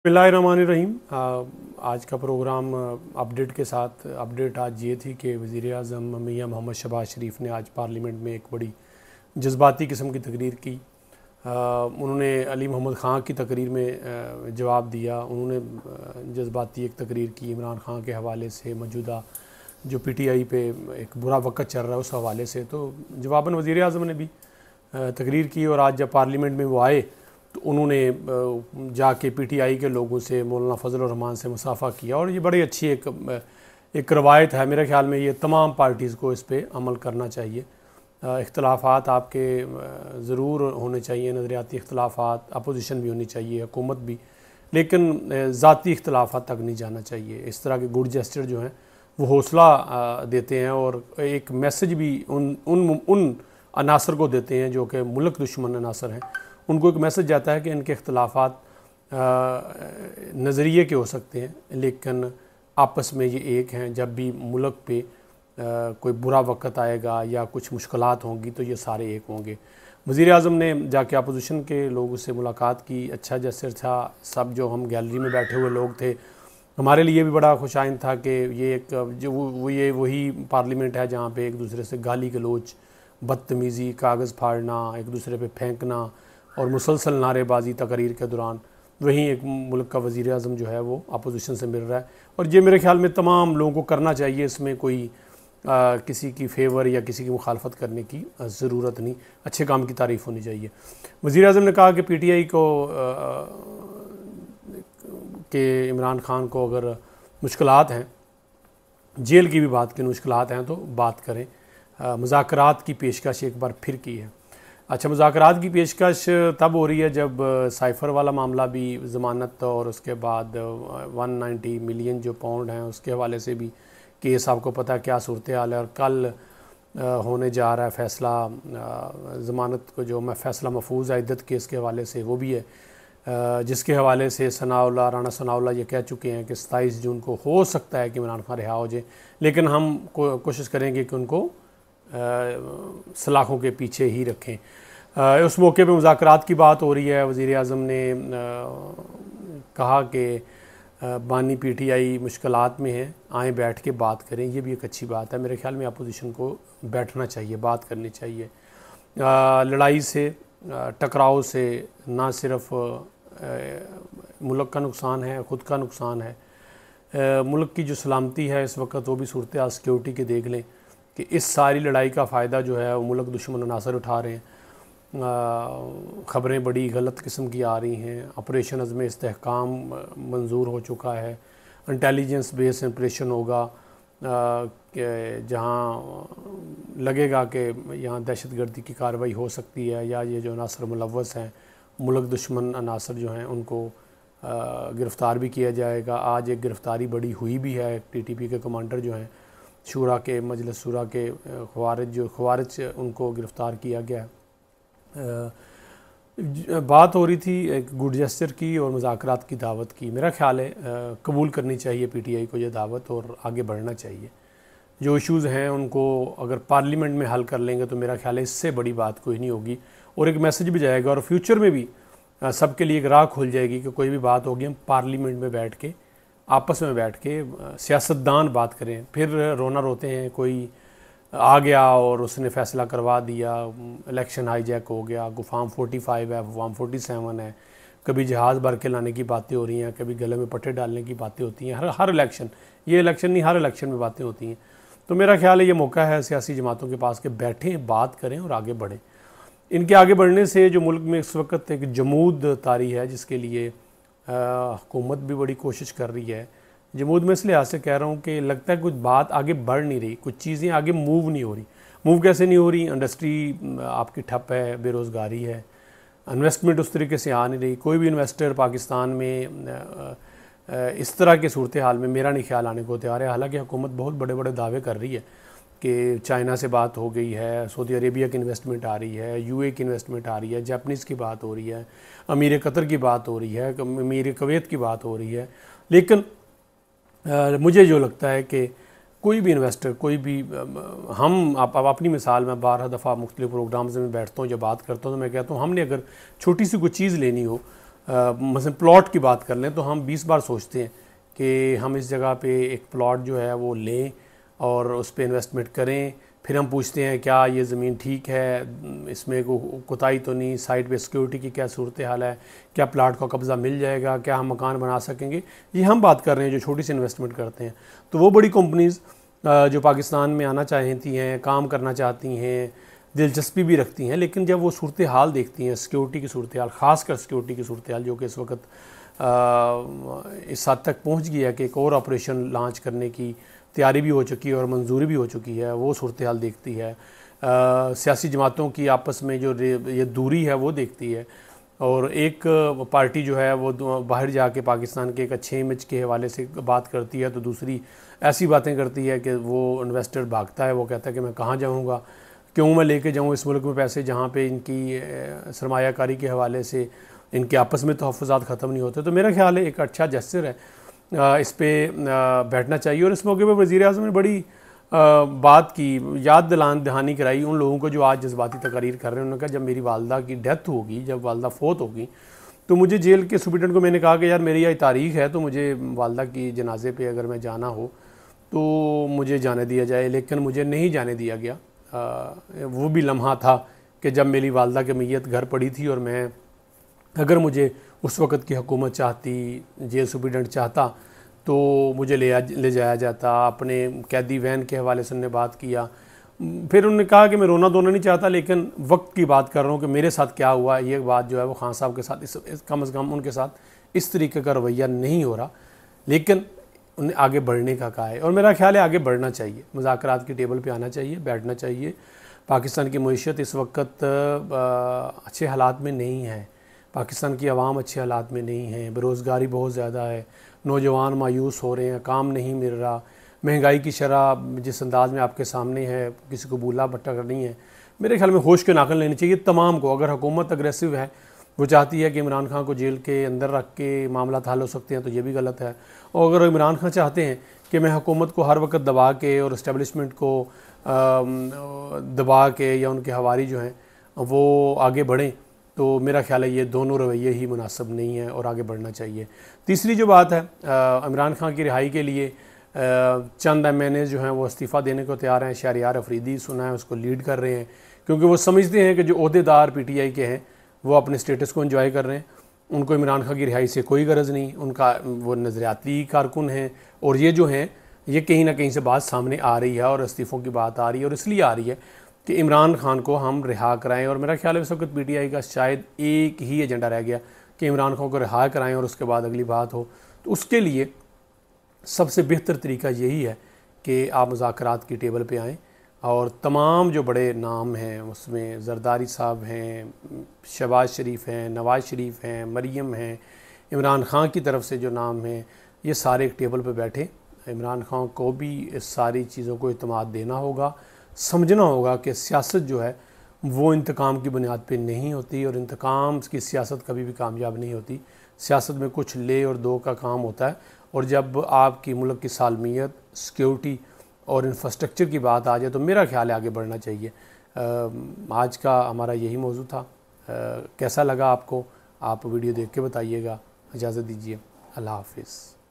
बिस्मिल्लाहिर्रहमानिर्रहीम। आज का प्रोग्राम अपडेट के साथ अपडेट आज ये थी कि वज़ीर-ए-आज़म मियां मोहम्मद शहबाज शरीफ ने आज पार्लियामेंट में एक बड़ी जज्बाती किस्म की तकरीर की। उन्होंने अली मोहम्मद ख़ान की तकरीर में जवाब दिया। उन्होंने जज्बाती एक तकरीर की इमरान ख़ान के हवाले से, मौजूदा जो पीटीआई पे एक बुरा वक़्त चल रहा है उस हवाले से। तो जवाबन वज़ीर-ए-आज़म ने भी तकरीर की और आज जब पार्लियामेंट में वो आए तो उन्होंने जाके पीटीआई के लोगों से, मौलाना फजल रहमान से मुसाफ़ा किया और ये बड़ी अच्छी एक रवायत है। मेरे ख़्याल में ये तमाम पार्टीज़ को इस पर अमल करना चाहिए। इख्तलाफात आपके ज़रूर होने चाहिए, नज़रियाती इख्तलाफात, अपोजिशन भी होनी चाहिए, हुकूमत भी, लेकिन ज़ाती इख्तलाफात तक नहीं जाना चाहिए। इस तरह के गुड जेस्चर जो हैं वो हौसला देते हैं और एक मैसेज भी उन अनासर को देते हैं जो कि मुल्क दुश्मन अनासर हैं। उनको एक मैसेज जाता है कि इनके इख्तलाफात नज़रिए के हो सकते हैं लेकिन आपस में ये एक हैं। जब भी मुल्क पे कोई बुरा वक़्त आएगा या कुछ मुश्किलात होंगी तो ये सारे एक होंगे। वज़ीर-ए-आज़म ने जाके अपोजिशन के लोगों से मुलाकात की, अच्छा जेस्चर था। सब जो हम गैलरी में बैठे हुए लोग थे, हमारे लिए भी बड़ा खुशाइन था कि ये एक जो ये वही पार्लियामेंट है जहाँ पे एक दूसरे से गाली गलोच, बदतमीज़ी, कागज़ फाड़ना, एक दूसरे पे फेंकना और मुसलसल नारेबाजी तकरीर के दौरान, वहीं एक मुल्क का वज़ीर-ए-आज़म जो है वो अपोजिशन से मिल रहा है। और ये मेरे ख़्याल में तमाम लोगों को करना चाहिए। इसमें कोई किसी की फेवर या किसी की मुखालफत करने की ज़रूरत नहीं, अच्छे काम की तारीफ़ होनी चाहिए। वज़ीर-ए-आज़म ने कहा कि पीटीआई को कि इमरान ख़ान को अगर मुश्किलात हैं, जेल की भी बात करें, मुश्किलात हैं तो बात करें। मुज़ाकरात की पेशकश एक बार फिर की है। अच्छा, मुज़ाकरात की पेशकश तब हो रही है जब साइफ़र वाला मामला भी, ज़मानत और उसके बाद 190 मिलियन जो पाउंड हैं उसके हवाले से भी केस, आपको पता है क्या सूरत हाल है। और कल होने जा रहा है फ़ैसला, ज़मानत को जो फ़ैसला महफूज है इद्दत केस के हवाले से, वो भी है जिसके हवाले से राना सनाउल्ला ये कह चुके हैं कि 27 जून को हो सकता है कि इमरान ख़ान रिहा हो जाए, लेकिन हम कोशिश करेंगे कि उनको सलाखों के पीछे ही रखें। उस मौके पे मुज़ाकरात की बात हो रही है। वज़ीर-ए-आज़म ने कहा कि बानी पीटीआई मुश्किलात में है, आएँ बैठ के बात करें। ये भी एक अच्छी बात है। मेरे ख़्याल में अपोजिशन को बैठना चाहिए, बात करनी चाहिए। लड़ाई से, टकराव से ना सिर्फ मुल्क का नुकसान है, ख़ुद का नुकसान है। मुल्क की जो सलामती है इस वक्त, वो भी सूरत हाल सिक्योरिटी के देख लें कि इस सारी लड़ाई का फ़ायदा जो है वो मुल्क दुश्मन अनासर उठा रहे हैं। ख़बरें बड़ी गलत किस्म की आ रही हैं। ऑपरेशन अज़्म इस्तेहकाम मंजूर हो चुका है, इंटेलिजेंस बेस्ड ऑपरेशन होगा जहाँ लगेगा कि यहाँ दहशतगर्दी की कार्रवाई हो सकती है या ये जो अनासर मुलव्वस हैं, मुल्क दुश्मन अनासर जो हैं, उनको गिरफ़्तार भी किया जाएगा। आज एक गिरफ़्तारी बड़ी हुई भी है। टीटीपी के कमांडर जो हैं, शूरा के मजलिस शूरा के ख़वारिज उनको गिरफ़्तार किया गया। बात हो रही थी एक गुड जेस्चर की और मुज़ाकरात की दावत की। मेरा ख़्याल है कबूल करनी चाहिए पीटीआई को ये दावत और आगे बढ़ना चाहिए। जो इश्यूज़ हैं उनको अगर पार्लियामेंट में हल कर लेंगे तो मेरा ख्याल है इससे बड़ी बात कोई नहीं होगी और एक मैसेज भी जाएगा और फ्यूचर में भी सबके लिए एक राह खुल जाएगी कि कोई भी बात होगी हम पार्लियामेंट में बैठ के, आपस में बैठ के सियासतदान बात करें। फिर रोना रोते हैं कोई आ गया और उसने फ़ैसला करवा दिया, इलेक्शन हाईजैक हो गया, फॉर्म 45 है, फॉर्म 47 है, कभी जहाज़ भर के लाने की बातें हो रही हैं, कभी गले में पट्टे डालने की बातें होती हैं। हर इलेक्शन, ये इलेक्शन नहीं, हर इलेक्शन में बातें होती हैं। तो मेरा ख्याल है ये मौका है सियासी जमातों के पास कि बैठें, बात करें और आगे बढ़ें। इनके आगे बढ़ने से जो मुल्क में इस वक्त एक जमूद तारी है जिसके लिए हुकूमत भी बड़ी कोशिश कर रही है। जमूद में इस लिहाज से कह रहा हूँ कि लगता है कुछ बात आगे बढ़ नहीं रही, कुछ चीज़ें आगे मूव नहीं हो रही। मूव कैसे नहीं हो रही? इंडस्ट्री आपकी ठप है, बेरोज़गारी है, इन्वेस्टमेंट उस तरीके से आ नहीं रही। कोई भी इन्वेस्टर पाकिस्तान में इस तरह के सूरत हाल में मेरा नहीं ख्याल आने को तैयार है। हालांकि हुकूमत बहुत बड़े बड़े दावे कर रही है कि चाइना से बात हो गई है, सऊदी अरेबिया की इन्वेस्टमेंट आ रही है, यूए की इन्वेस्टमेंट आ रही है, जापानीज़ की बात हो रही है, अमीर कतर की बात हो रही है, अमीर कुवैत की बात हो रही है। लेकिन मुझे जो लगता है कि कोई भी इन्वेस्टर, कोई भी हम अपनी मिसाल में 12 दफ़ा मुख्तलिफ प्रोग्राम्स में बैठता हूँ, जब बात करता हूँ तो मैं कहता हूँ हमने अगर छोटी सी कोई चीज़ लेनी हो मसलन प्लॉट की बात कर लें तो हम 20 बार सोचते हैं कि हम इस जगह पे एक प्लॉट जो है वो लें और उस पर इन्वेस्टमेंट करें। फिर हम पूछते हैं क्या ये ज़मीन ठीक है, इसमें कोताही तो नहीं, साइड पे सिक्योरिटी की क्या सूरत हाल है, क्या प्लाट का कब्ज़ा मिल जाएगा, क्या हम मकान बना सकेंगे। ये हम बात कर रहे हैं जो छोटी सी इन्वेस्टमेंट करते हैं। तो वो बड़ी कंपनीज़ जो पाकिस्तान में आना चाहती हैं, काम करना चाहती हैं, दिलचस्पी भी रखती हैं, लेकिन जब वो सूरत हाल देखती हैं, सिक्योरिटी की सूरत हाल, ख़ासकर सिक्योरिटी की सूरत हाल जो कि इस वक्त इस हद तक पहुँच गई है कि एक और ऑपरेशन लॉन्च करने की तैयारी भी हो चुकी है और मंजूरी भी हो चुकी है, वो सूरत हाल देखती है। सियासी जमातों की आपस में जो ये दूरी है वो देखती है, और एक पार्टी जो है वो बाहर जाके पाकिस्तान के एक अच्छे इमेज के हवाले से बात करती है, तो दूसरी ऐसी बातें करती है कि वो इन्वेस्टर भागता है, वो कहता है कि मैं कहाँ जाऊँगा, क्यों मैं लेके जाऊँ इस मुल्क में पैसे जहाँ पे इनकी सरमायाकारी के हवाले से इनके आपस में तहफ़्फ़ुज़ात ख़त्म नहीं होते। तो मेरा ख्याल है एक अच्छा जेस्चर है, इस पर बैठना चाहिए। और इस मौके पर वज़ीर-ए-आज़म ने बड़ी बात की, याद दहानी कराई उन लोगों को जो आज जज्बाती तकारीर कर रहे हैं। उन्होंने कहा जब मेरी वालदा की डेथ होगी, जब वालदा फ़ौत होगी, तो मुझे जेल के सुप्रीटेंडेंट को मैंने कहा कि यार मेरी यह तारीख़ है, तो मुझे वालदा की जनाजे पे अगर मैं जाना हो तो मुझे जाने दिया जाए। लेकिन मुझे नहीं जाने दिया गया। वो भी लम्हा था कि जब मेरी वालदा की मैयत घर पड़ी थी और मैं, अगर मुझे उस वक़्त की हुकूमत चाहती, जेल सुप्रीटेंडेंट चाहता, तो मुझे ले जाया जाता। अपने कैदी वैन के हवाले से उन्होंने बात किया। फिर उन्होंने कहा कि मैं रोना धोना नहीं चाहता, लेकिन वक्त की बात कर रहा हूँ कि मेरे साथ क्या हुआ। ये बात जो है वो खान साहब के साथ कम अज़ कम उनके साथ इस तरीके का रवैया नहीं हो रहा, लेकिन उन्हें आगे बढ़ने का कहा है। और मेरा ख्याल है आगे बढ़ना चाहिए, मुज़ाकरात की टेबल पे आना चाहिए, बैठना चाहिए। पाकिस्तान की मईशत इस वक्त अच्छे हालात में नहीं है, पाकिस्तान की आवाम अच्छे हालात में नहीं है, बेरोज़गारी बहुत ज़्यादा है, नौजवान मायूस हो रहे हैं, काम नहीं मिल रहा, महंगाई की शरह जिस अंदाज़ में आपके सामने है, किसी को बूला बट्टा नहीं है। मेरे ख्याल में होश के नाखन लेने चाहिए तमाम को। अगर हुकूमत अग्रेसिव है, वो चाहती है कि इमरान खान को जेल के अंदर रख के मामला हल हो सकते हैं, तो ये भी गलत है। और अगर इमरान खान चाहते हैं कि मैं हुकूमत को हर वक्त दबा के और इस्टेब्लिशमेंट को दबा के या उनके हवारी जो हैं वो आगे बढ़ें, तो मेरा ख्याल है ये दोनों रवैये ही मुनासिब नहीं है और आगे बढ़ना चाहिए। तीसरी जो बात है, इमरान खान की रिहाई के लिए चंद MNA जो हैं वो इस्तीफ़ा देने को तैयार हैं। शहरयार अफरीदी सुना है उसको लीड कर रहे हैं, क्योंकि वो समझते हैं कि जो ओहदेदार PTI के हैं वो अपने स्टेटस को एंजॉय कर रहे हैं, उनको इमरान खान की रिहाई से कोई गरज नहीं। उनका वो नज़रियाती कारकुन हैं, और ये जो हैं ये कहीं ना कहीं से बात सामने आ रही है और इस्तीफ़ों की बात आ रही है, और इसलिए आ रही है कि इमरान खान को हम रिहा कराएं। और मेरा ख्याल है इस वक्त PTI का शायद एक ही एजेंडा रह गया कि इमरान खान को रिहा कराएं और उसके बाद अगली बात हो। तो उसके लिए सबसे बेहतर तरीका यही है कि आप मुज़ाकरात की टेबल पे आएँ, और तमाम जो बड़े नाम हैं उसमें जरदारी साहब हैं, शहबाज शरीफ हैं, नवाज़ शरीफ हैं, मरीम हैं, इमरान खान की तरफ से जो नाम हैं, ये सारे एक टेबल पे बैठे। इमरान खान को भी इस सारी चीज़ों को इत्मीनान देना होगा, समझना होगा कि सियासत जो है वो इंतकाम की बुनियाद पे नहीं होती, और इंतकाम की सियासत कभी भी कामयाब नहीं होती। सियासत में कुछ ले और दो का काम होता है, और जब आपकी मुल्क की सालमियत, सिक्योरिटी और इंफ्रास्ट्रक्चर की बात आ जाए तो मेरा ख्याल है आगे बढ़ना चाहिए। आज का हमारा यही मौजू था। कैसा लगा आपको, आप वीडियो देख के बताइएगा। इजाज़त दीजिए, अल्लाह हाफ़िज़।